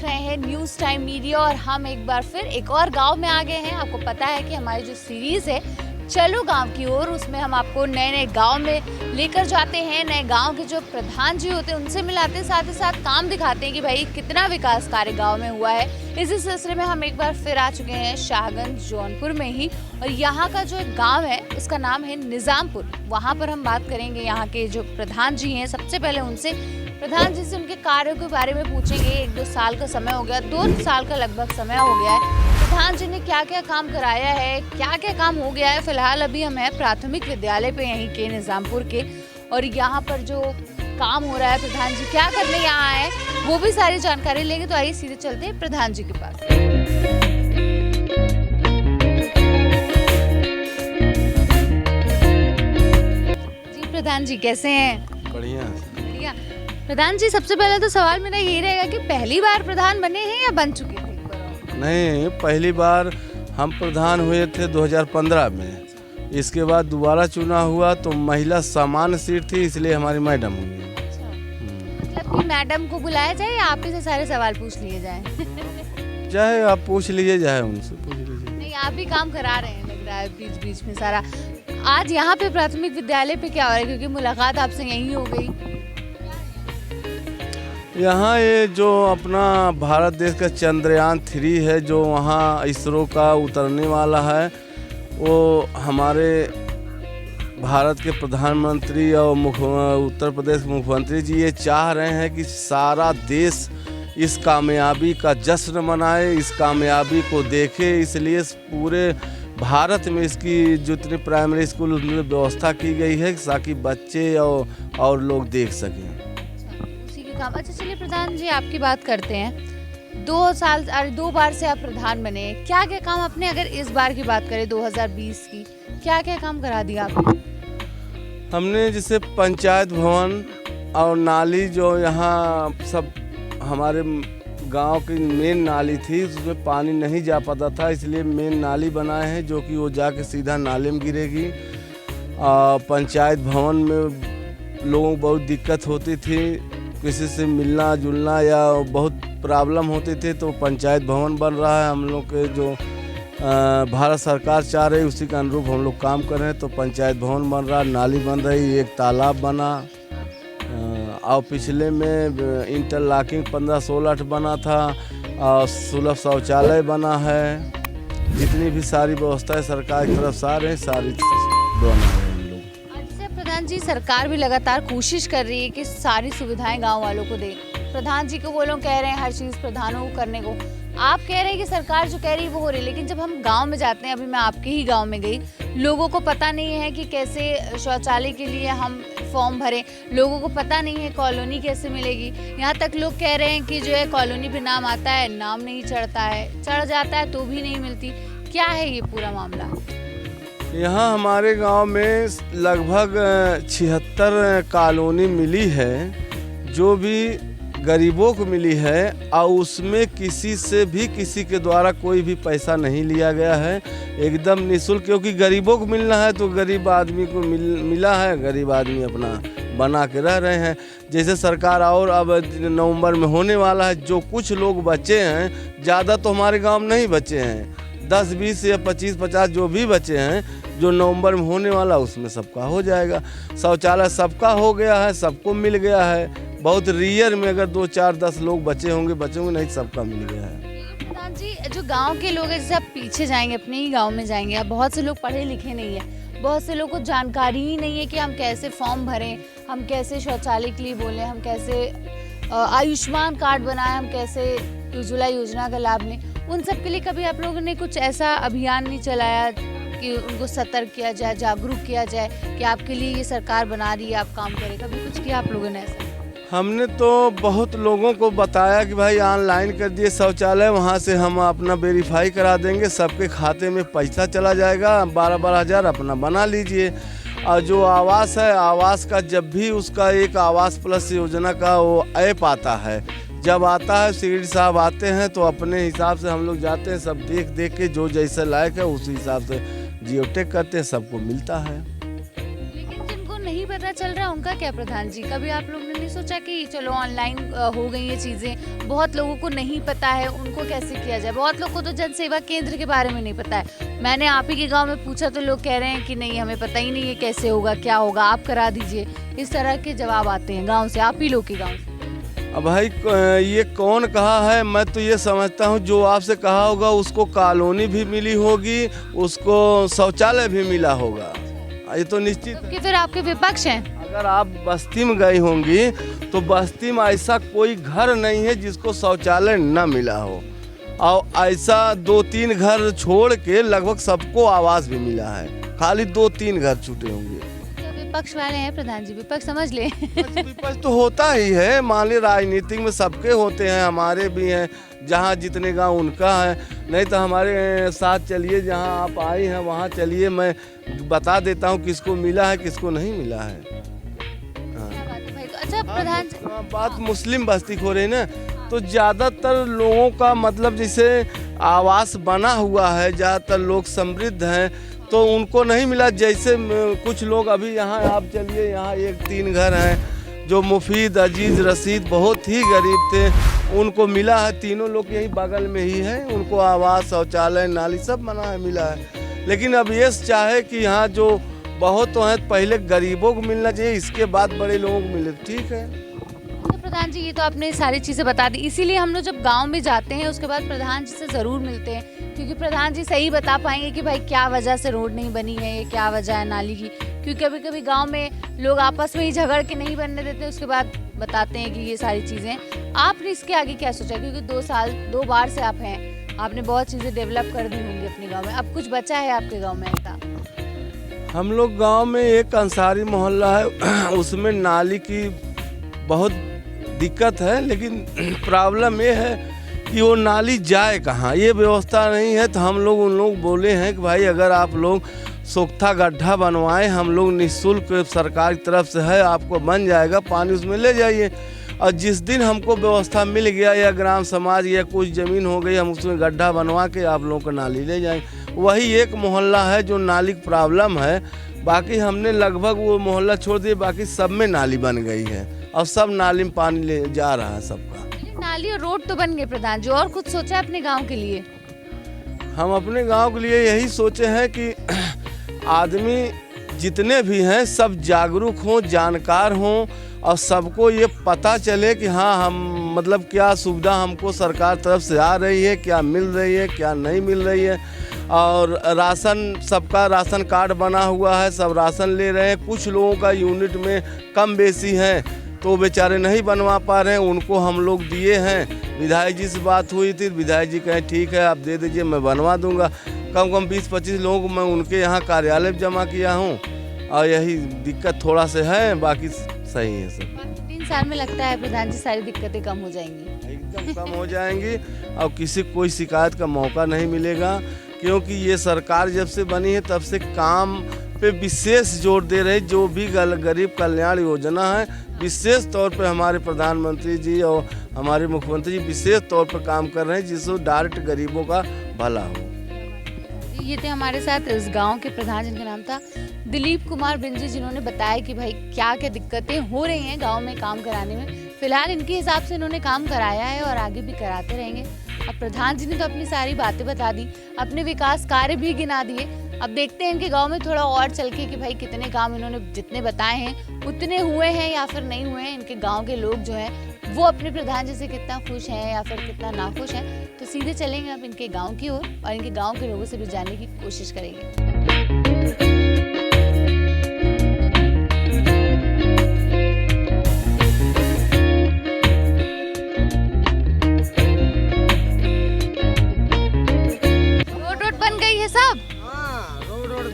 रहे हैं news time media और हम एक बार फिर एक और गांव में आ गए हैं। आपको पता है कि हमारी जो सीरीज़ है चलो गांव की ओर, उसमें हम आपको नए नए गांव में लेकर जाते हैं, नए गांव के जो प्रधान जी होते हैं उनसे मिलाते हैं, साथ ही साथ काम दिखाते हैं कि भाई कितना विकास कार्य गांव में हुआ है। इसी सिलसिले में हम एक बार फिर आ चुके हैं शाहगंज जौनपुर में ही, और यहाँ का जो एक गाँव है उसका नाम है निज़ामपुर। वहाँ पर हम बात करेंगे यहाँ के जो प्रधान जी हैं। सबसे पहले उनसे प्रधान जी से उनके कार्यों के बारे में पूछेंगे। 1-2 साल का समय हो गया, 2 साल का लगभग समय हो गया है। प्रधान जी ने क्या क्या काम कराया है, क्या क्या काम हो गया है। फिलहाल अभी हम हैं प्राथमिक विद्यालय पे यहीं के निज़ामपुर के, और यहाँ पर जो काम हो रहा है, प्रधान जी क्या करने यहाँ आए वो भी सारी जानकारी लेंगे। तो आइए सीधे चलते हैं प्रधान जी के पास। जी प्रधान जी कैसे हैं? बढ़िया। बढ़िया। प्रधान जी सबसे पहले तो सवाल मेरा यही रहेगा कि पहली बार प्रधान बने हैं या बन चुके थे? नहीं, पहली बार हम प्रधान हुए थे 2015 में। इसके बाद दोबारा चुना हुआ तो महिला सामान्य सीट थी, इसलिए हमारी मैडम हुई। मतलब कि मैडम को बुलाया जाए या आप ही से सारे सवाल पूछ लिए जाए? चाहे आप पूछ लीजिए, चाहे उनसे पूछ लीजिए। नहीं, आप ही काम करा रहे हैं लग रहा है बीच बीच में सारा। आज यहाँ पे प्राथमिक विद्यालय पे क्या हो रहा है, क्योंकि मुलाकात आपसे यही हो गई? यहाँ ये जो अपना भारत देश का चंद्रयान 3 है, जो वहाँ इसरो का उतरने वाला है, वो हमारे भारत के प्रधानमंत्री और उत्तर प्रदेश के मुख्यमंत्री जी ये चाह रहे हैं कि सारा देश इस कामयाबी का जश्न मनाए, इस कामयाबी को देखे। इसलिए पूरे भारत में इसकी जितने प्राइमरी स्कूल उनमें व्यवस्था की गई है ताकि बच्चे और लोग देख सकें। अच्छा चलिए प्रधान जी आपकी बात करते हैं। 2 बार से आप प्रधान बने, क्या क्या काम आपने, अगर इस बार की बात करें 2020 की, क्या क्या काम करा दिया आपने? हमने जैसे पंचायत भवन और नाली, जो यहाँ सब हमारे गांव की मेन नाली थी, उसमें पानी नहीं जा पाता था, इसलिए मेन नाली बनाए हैं जो कि वो जाके सीधा नाले में गिरेगी। पंचायत भवन में लोगों को बहुत दिक्कत होती थी, किसी से मिलना जुलना या बहुत प्रॉब्लम होती थी, तो पंचायत भवन बन रहा है। हम लोग के जो भारत सरकार चाह रही उसी के अनुरूप हम लोग काम कर रहे हैं। तो पंचायत भवन बन रहा, नाली बन रही, एक तालाब बना, और पिछले में इंटरलॉकिंग 15-16 बना था, और सुलभ शौचालय बना है। जितनी भी सारी व्यवस्थाएं सरकार की तरफ से आ रही सारी बना है। प्रधान जी सरकार भी लगातार कोशिश कर रही है कि सारी सुविधाएं गांव वालों को दे। प्रधान जी को वो लोग कह रहे हैं हर चीज़ प्रधानों को करने को, आप कह रहे हैं कि सरकार जो कह रही है वो हो रही है, लेकिन जब हम गांव में जाते हैं, अभी मैं आपके ही गांव में गई, लोगों को पता नहीं है कि कैसे शौचालय के लिए हम फॉर्म भरें, लोगों को पता नहीं है कॉलोनी कैसे मिलेगी। यहाँ तक लोग कह रहे हैं कि जो है कॉलोनी पे नाम आता है, नाम नहीं चढ़ता है, चढ़ जाता है तो भी नहीं मिलती। क्या है ये पूरा मामला? यहाँ हमारे गांव में लगभग 76 कॉलोनी मिली है, जो भी गरीबों को मिली है, और उसमें किसी से भी किसी के द्वारा कोई भी पैसा नहीं लिया गया है, एकदम निःशुल्क। क्योंकि गरीबों को मिलना है तो गरीब आदमी को मिला है, गरीब आदमी अपना बना के रह रहे हैं। जैसे सरकार और अब नवंबर में होने वाला है, जो कुछ लोग बचे हैं, ज़्यादा तो हमारे गाँव में नहीं बचे हैं, 10-20 या 25-50 जो भी बचे हैं, जो नवंबर में होने वाला उसमें सबका हो जाएगा। शौचालय सबका हो गया है, सबको मिल गया है। बहुत रियर में अगर 2-4-10 लोग बचेंगे नहीं, सबका मिल गया है। प्रधान जी जो गांव के लोग हैं, जैसे आप पीछे जाएंगे अपने ही गांव में जाएंगे, अब बहुत से लोग पढ़े लिखे नहीं है, बहुत से लोगों को जानकारी ही नहीं है कि हम कैसे फॉर्म भरें, हम कैसे शौचालय के लिए बोलें, हम कैसे आयुष्मान कार्ड बनाएं, हम कैसे उज्ज्वला योजना का लाभ लें। उन सब के लिए कभी आप लोगों ने कुछ ऐसा अभियान नहीं चलाया कि उनको सतर्क किया जाए, जागरूक किया जाए कि आपके लिए ये सरकार बना रही है, आप काम करें? कभी कुछ किया आप लोगों ने ऐसा? हमने तो बहुत लोगों को बताया कि भाई ऑनलाइन कर दिए शौचालय, वहाँ से हम अपना वेरीफाई करा देंगे, सबके खाते में पैसा चला जाएगा, 12-12 हज़ार अपना बना लीजिए। और जो आवास है, आवास का जब भी उसका एक आवास प्लस योजना का वो ऐप आता है, जब आता है सीडी साहब आते हैं तो अपने हिसाब से हम लोग जाते हैं, सब देख के जो जैसे लायक है उसी हिसाब से जियो टैग करते हैं, सबको मिलता है। लेकिन जिनको नहीं पता वगैरह चल रहा है उनका क्या प्रधान जी? कभी आप लोग ने नहीं सोचा कि चलो ऑनलाइन हो गई ये चीज़ें, बहुत लोगों को नहीं पता है, उनको कैसे किया जाए? बहुत लोग को तो जन सेवा केंद्र के बारे में नहीं पता है। मैंने आप ही के गांव में पूछा तो लोग कह रहे हैं कि नहीं हमें पता ही नहीं है कैसे होगा, क्या होगा, आप करा दीजिए। इस तरह के जवाब आते हैं गाँव से, आप ही लोग के गाँव से। अब भाई ये कौन कहा है, मैं तो ये समझता हूँ जो आपसे कहा होगा उसको कॉलोनी भी मिली होगी, उसको शौचालय भी मिला होगा, ये तो निश्चित है। कि फिर आपके विपक्ष हैं। अगर आप बस्ती में गई होंगी तो बस्ती में ऐसा कोई घर नहीं है जिसको शौचालय न मिला हो, और ऐसा 2-3 घर छोड़ के लगभग सबको आवास भी मिला है, खाली 2-3 घर छूटे होंगे। विपक्ष वाले हैं प्रधान जी, विपक्ष समझ ले। विपक्ष तो होता ही है, मान ली राजनीतिक में सबके होते हैं, हमारे भी हैं, जहाँ जितने गांव उनका है। नहीं तो हमारे साथ चलिए, जहाँ आप आई हैं वहाँ चलिए, मैं बता देता हूँ किसको मिला है किसको नहीं मिला है। अच्छा प्रधान जी, बात मुस्लिम बस्ती हो रही ना, तो ज़्यादातर लोगों का मतलब जैसे आवास बना हुआ है, ज़्यादातर लोग समृद्ध हैं तो उनको नहीं मिला। जैसे कुछ लोग अभी यहाँ आप चलिए, यहाँ 1-3 घर हैं जो मुफीद, अजीज़, रशीद बहुत ही गरीब थे, उनको मिला है। तीनों लोग यही बगल में ही हैं, उनको आवास, शौचालय, नाली सब बना है, मिला है। लेकिन अब ये चाहे कि यहाँ जो बहुत तो हैं, पहले गरीबों को मिलना चाहिए, इसके बाद बड़े लोगों को मिले, ठीक है। तो प्रधान जी ये तो आपने सारी चीज़ें बता दी, इसीलिए हम लोग जब गांव में जाते हैं उसके बाद प्रधान जी से ज़रूर मिलते हैं, क्योंकि प्रधान जी सही बता पाएंगे कि भाई क्या वजह से रोड नहीं बनी है, ये क्या वजह है नाली की। क्योंकि कभी कभी गांव में लोग आपस में ही झगड़ के नहीं बनने देते, उसके बाद बताते हैं कि ये सारी चीज़ें। आपने इसके आगे क्या सोचा? क्योंकि 2 बार से आप हैं, आपने बहुत चीज़ें डेवलप कर दी होंगी अपने गाँव में, अब कुछ बचा है आपके गाँव में ऐसा? हम लोग गांव में एक अंसारी मोहल्ला है, उसमें नाली की बहुत दिक्कत है, लेकिन प्रॉब्लम ये है कि वो नाली जाए कहाँ, ये व्यवस्था नहीं है। तो हम लोग उन लोग बोले हैं कि भाई अगर आप लोग सोख्ता गड्ढा बनवाएं, हम लोग निःशुल्क सरकार की तरफ से है, आपको बन जाएगा, पानी उसमें ले जाइए। और जिस दिन हमको व्यवस्था मिल गया या ग्राम समाज या कुछ ज़मीन हो गई, हम उसमें गड्ढा बनवा के आप लोगों को नाली ले जाएंगे। वही एक मोहल्ला है जो नाली की प्रॉब्लम है, बाकी हमने लगभग वो मोहल्ला छोड़ दिए, बाकी सब में नाली बन गई है और सब नाली में पानी ले जा रहा है सबका। नाली और रोड तो बन गए प्रधान जी, और कुछ सोचा है अपने गांव के लिए? हम अपने गांव के लिए यही सोचे हैं कि आदमी जितने भी हैं सब जागरूक हों, जानकार हों, और सबको ये पता चले कि हाँ हम मतलब क्या सुविधा हमको सरकार तरफ से आ रही है, क्या मिल रही है, क्या नहीं मिल रही है। और राशन, सबका राशन कार्ड बना हुआ है, सब राशन ले रहे हैं। कुछ लोगों का यूनिट में कम बेसी है तो बेचारे नहीं बनवा पा रहे हैं, उनको हम लोग दिए हैं। विधायक जी से बात हुई थी, विधायक जी कहें ठीक है आप दे दीजिए, मैं बनवा दूंगा। कम 20-25 लोगों को मैं उनके यहाँ कार्यालय में जमा किया हूँ, और यही दिक्कत थोड़ा से है, बाकी सही है सब। 3 साल में लगता है प्रधान जी सारी दिक्कतें कम हो जाएंगी? एकदम कम हो जाएंगी, और किसी को कोई शिकायत का मौका नहीं मिलेगा, क्योंकि ये सरकार जब से बनी है तब से काम पे विशेष जोर दे रही। जो भी गरीब कल्याण योजना है, विशेष तौर पर हमारे प्रधानमंत्री जी और हमारे मुख्यमंत्री जी विशेष तौर पर काम कर रहे हैं, जिससे डायरेक्ट गरीबों का भला हो। ये थे हमारे साथ इस गांव के प्रधान, जिनका नाम था दिलीप कुमार बिंजी, जिन्होंने बताया कि भाई क्या क्या दिक्कतें हो रही हैं गांव में काम कराने में। फिलहाल इनके हिसाब से इन्होंने काम कराया है और आगे भी कराते रहेंगे। अब प्रधान जी ने तो अपनी सारी बातें बता दी, अपने विकास कार्य भी गिना दिए। अब देखते हैं इनके गांव में थोड़ा और चल के कि भाई कितने काम इन्होंने जितने बताए हैं उतने हुए हैं या फिर नहीं हुए हैं। इनके गांव के लोग जो हैं वो अपने प्रधान जी से कितना खुश हैं या फिर कितना नाखुश हैं। तो सीधे चलेंगे अब इनके गांव की ओर और इनके गांव के लोगों से भी जानने की कोशिश करेंगे।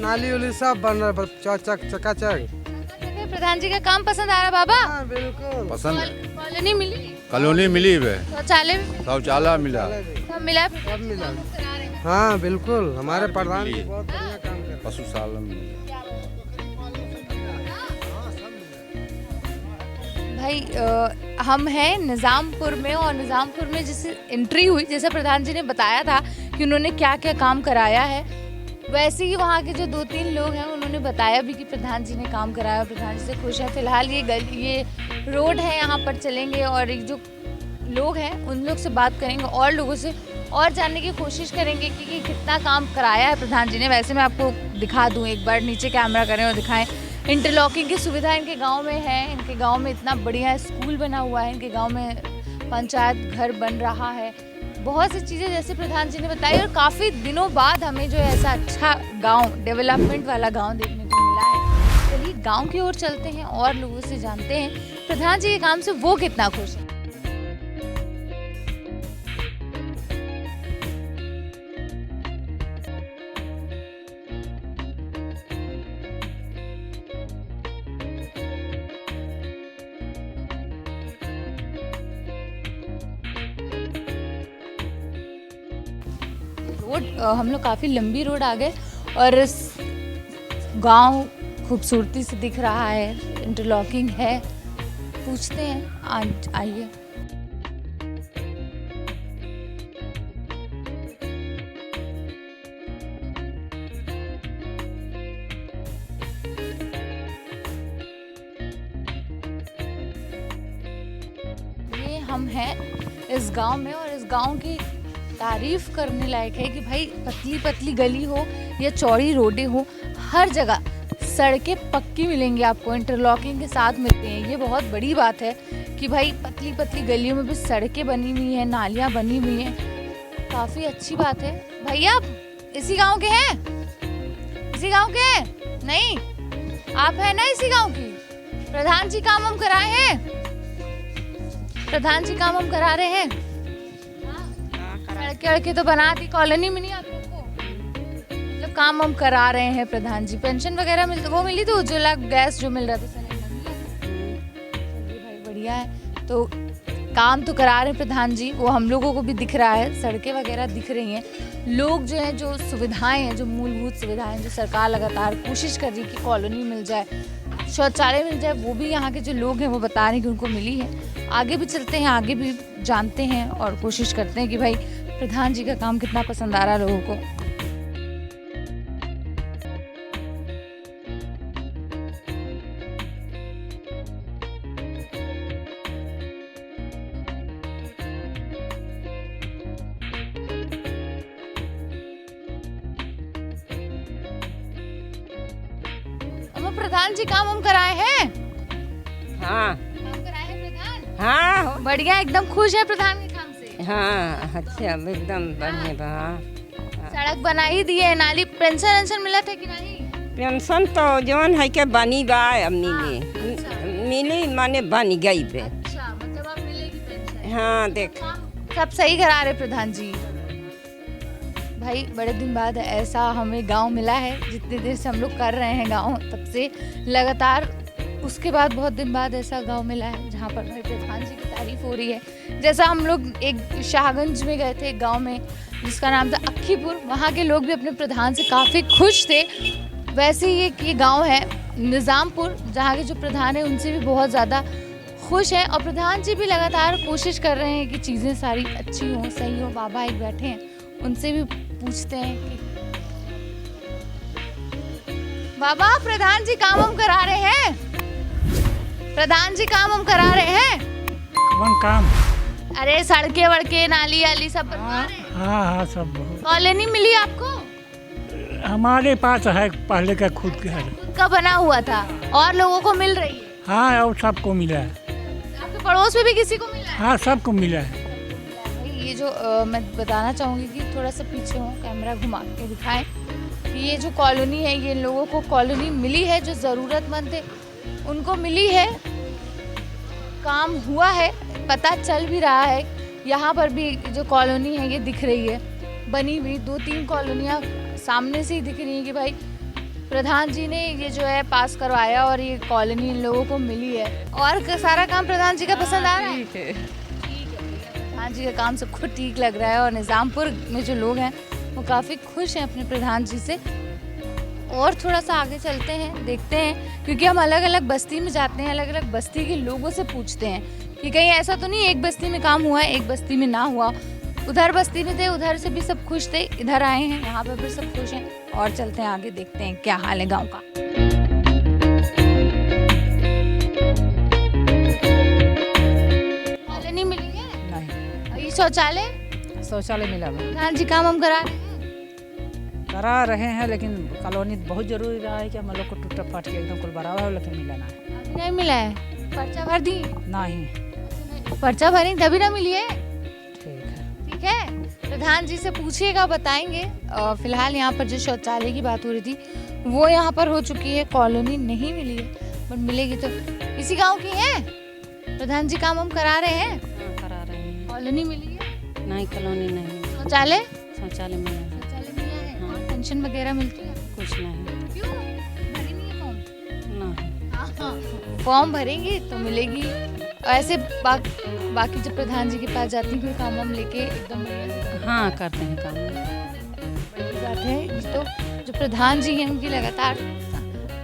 नाली उली सब बन रहा, चकाचक। प्रधान जी का काम पसंद आ रहा बाबा? हाँ, बिल्कुल पसंद। कॉलोनी मिली? कॉलोनी मिली है, शौचालय मिला, सब मिला, सब मिला। हाँ बिल्कुल, हमारे प्रधान जी बहुत बढ़िया काम कर रहे हैं। पशुशाला भाई हम हैं निज़ामपुर में, और निज़ामपुर में जैसे एंट्री हुई, जैसे प्रधान जी ने बताया था कि उन्होंने क्या क्या काम कराया है, वैसे ही वहाँ के जो 2-3 लोग हैं उन्होंने बताया भी कि प्रधान जी ने काम कराया, प्रधान जी से खुश हैं। फिलहाल ये रोड है, यहाँ पर चलेंगे और एक जो लोग हैं उन लोग से बात करेंगे और लोगों से और जानने की कोशिश करेंगे कि कितना काम कराया है प्रधान जी ने। वैसे मैं आपको दिखा दूँ, एक बार नीचे कैमरा करें और दिखाएं। इंटरलॉकिंग की सुविधा इनके गांव में है, इनके गांव में इतना बढ़िया स्कूल बना हुआ है, इनके गांव में पंचायत घर बन रहा है, बहुत सी चीज़ें जैसे प्रधान जी ने बताई। और काफ़ी दिनों बाद हमें जो ऐसा अच्छा गांव, डेवलपमेंट वाला गांव देखने को मिला है। चलिए गांव की ओर चलते हैं और लोगों से जानते हैं प्रधान जी के काम से वो कितना खुश है। रोड हम लोग काफ़ी लंबी रोड आ गए और गांव खूबसूरती से दिख रहा है, इंटरलॉकिंग है। पूछते हैं, आइए। ये हम हैं इस गांव में और इस गांव की तारीफ करने लायक है कि भाई पतली पतली गली हो या चौड़ी रोडें हो, हर जगह सड़कें पक्की मिलेंगी आपको, इंटरलॉकिंग के साथ मिलते हैं। ये बहुत बड़ी बात है कि भाई पतली पतली गलियों में भी सड़कें बनी हुई हैं, नालियाँ बनी हुई हैं, काफ़ी अच्छी बात है। भैया आप इसी गांव के हैं? इसी गांव के हैं? नहीं, आप हैं ना इसी गांव की? प्रधान जी काम हम कराए हैं? प्रधान जी काम हम करा रहे हैं? सड़कें तो बना दी, कॉलोनी में नहीं आप लोग को? मतलब काम हम करा रहे हैं प्रधान जी। पेंशन वगैरह वो मिली थी, उज्ज्वला गैस जो मिल रहा था सिलेंडर मिला? चलिए भाई बढ़िया है। तो काम तो करा रहे हैं प्रधान जी, वो हम लोगों को भी दिख रहा है, सड़कें वगैरह दिख रही हैं। लोग जो हैं, जो सुविधाएं हैं, जो मूलभूत सुविधाएं जो सरकार लगातार कोशिश कर रही है कि कॉलोनी मिल जाए, शौचालय मिल जाए, वो भी यहाँ के जो लोग हैं वो बता रहे हैं कि उनको मिली है। आगे भी चलते हैं, आगे भी जानते हैं और कोशिश करते हैं कि भाई प्रधान जी का काम कितना पसंद आ रहा है लोगों को। प्रधान जी काम हम कराए हैं? हाँ काम कराए हैं प्रधान? हाँ बढ़िया, एकदम खुश है प्रधान के काम से? हाँ अच्छा एकदम बढ़िया। हाँ सड़क बना ही दी है, नाली, पेंशन मिला था कि नहीं? पेंशन तो जौन है के बनी बा अब मिली। अच्छा। मिली माने बन गई बे। अच्छा, मतलब अब मिलेगी पेंशन? हाँ देख सब सही करा रहे प्रधान जी। भाई बड़े दिन बाद ऐसा हमें गांव मिला है, जितनी देर से हम लोग कर रहे हैं गांव तब से लगातार, उसके बाद बहुत दिन बाद ऐसा गांव मिला है जहां पर भाई प्रधान जी की तारीफ हो रही है। जैसा हम लोग एक शाहगंज में गए थे, एक गांव में जिसका नाम था अक्खीपुर, वहां के लोग भी अपने प्रधान से काफ़ी खुश थे। वैसे ही ये गाँव है निज़ामपुर, जहाँ के जो प्रधान है उनसे भी बहुत ज़्यादा खुश हैं और प्रधान जी भी लगातार कोशिश कर रहे हैं कि चीज़ें सारी अच्छी हों, सही हो। बाबा एक बैठे हैं, उनसे भी पूछते हैं कि बाबा प्रधान जी काम हम करा रहे हैं? प्रधान जी काम हम करा रहे हैं? कौन काम? अरे सड़कें वड़के, नाली वाली सब बनवा रहे हैं? हाँ सब। कॉलोनी मिली आपको? हमारे पास है पहले का खुद का है। खुद का बना हुआ था और लोगों को मिल रही है? हाँ और सबको मिला है। आपके पड़ोस में भी किसी को मिला है? हाँ सबको मिला है। ये जो मैं बताना चाहूँगी कि थोड़ा सा पीछे हो, कैमरा घुमा के दिखाएं कि ये जो कॉलोनी है, ये लोगों को कॉलोनी मिली है, जो ज़रूरतमंद है उनको मिली है, काम हुआ है, पता चल भी रहा है। यहाँ पर भी जो कॉलोनी है ये दिख रही है बनी हुई, 2-3 कॉलोनियाँ सामने से ही दिख रही हैं कि भाई प्रधान जी ने ये जो है पास करवाया और ये कॉलोनी इन लोगों को मिली है। और सारा काम प्रधान जी का पसंद आ रहा है? ठीक है, प्रधान जी का काम सबको ठीक लग रहा है और निज़ामपुर में जो लोग हैं वो काफ़ी खुश हैं अपने प्रधान जी से। और थोड़ा सा आगे चलते हैं, देखते हैं, क्योंकि हम अलग अलग बस्ती में जाते हैं, अलग अलग बस्ती के लोगों से पूछते हैं कि कहीं ऐसा तो नहीं एक बस्ती में काम हुआ है, एक बस्ती में ना हुआ। उधर बस्ती में थे, उधर से भी सब खुश थे, इधर आए हैं, यहाँ पे भी सब खुश हैं। और चलते हैं आगे, देखते हैं क्या हाल है गांव का। कॉलोनी मिली है? नहीं, और ये शौचालय शौचालय मिला हुआ प्रधान जी काम हम करा रहे हैं। करा रहे हैं, लेकिन कॉलोनी बहुत जरूरी रहा है कि हम लोग को टूटा फाट के एकदम कुल बराबर हो, लेकिन मिला ना है। अभी नहीं मिला है, पर्चा भर दी? नहीं, पर्चा भरी तभी ना मिली है। ठीक है। ठीक है, प्रधान जी से पूछिएगा, बताएंगे। फिलहाल यहाँ पर जो शौचालय की बात हो रही थी वो यहाँ पर हो चुकी है, कॉलोनी नहीं मिली है, बट मिलेगी तो। इसी गांव की है प्रधान जी, काम हम करा रहे हैं। करा रहे हैं। कॉलोनी मिली है? नहीं, कॉलोनी नहीं। शौचालय शौचालय मिला है। शौचालय मिला है। और पेंशन वगैरह मिलती है? कुछ नहीं। क्यों भरी नहीं है फॉर्म? नहीं। फॉर्म भरेंगे तो मिलेगी। ऐसे बाकी जब प्रधान जी के पास जाती हैं कोई काम हम लेके एकदम बढ़िया हाँ, करते हैं काम। बड़ी बात है। तो जो प्रधान जी हैं उनकी लगातार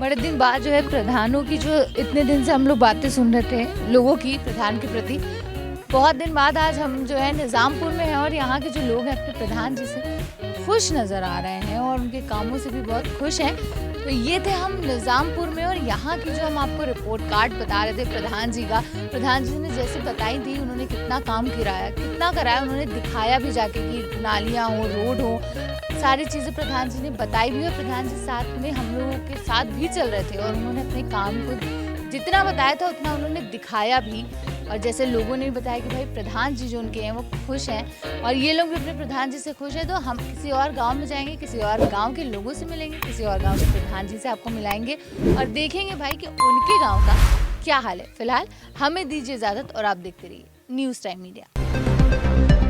बड़े दिन बाद जो है प्रधानों की, जो इतने दिन से हम लोग बातें सुन रहे थे लोगों की प्रधान के प्रति, बहुत दिन बाद आज हम जो है निज़ामपुर में हैं और यहाँ के जो लोग हैं अपने प्रधान जी से खुश नज़र आ रहे हैं और उनके कामों से भी बहुत खुश हैं। तो ये थे हम निज़ामपुर में, और यहाँ की जो हम आपको रिपोर्ट कार्ड बता रहे थे प्रधान जी का, प्रधान जी ने जैसे बताई थी उन्होंने कितना काम कराया, उन्होंने दिखाया भी जाके कि नालियाँ हो, रोड हो, सारी चीज़ें प्रधान जी ने बताई भी। और प्रधान जी साथ में हम लोगों के साथ भी चल रहे थे और उन्होंने अपने काम को जितना बताया था उतना उन्होंने दिखाया भी। और जैसे लोगों ने भी बताया कि भाई प्रधान जी जो उनके हैं वो खुश हैं और ये लोग भी अपने प्रधान जी से खुश हैं। तो हम किसी और गांव में जाएंगे, किसी और गांव के लोगों से मिलेंगे, किसी और गांव के प्रधान जी से आपको मिलाएंगे और देखेंगे भाई कि उनके गांव का क्या हाल है। फिलहाल हमें दीजिए इजाज़त और आप देखते रहिए न्यूज़ टाइम मीडिया।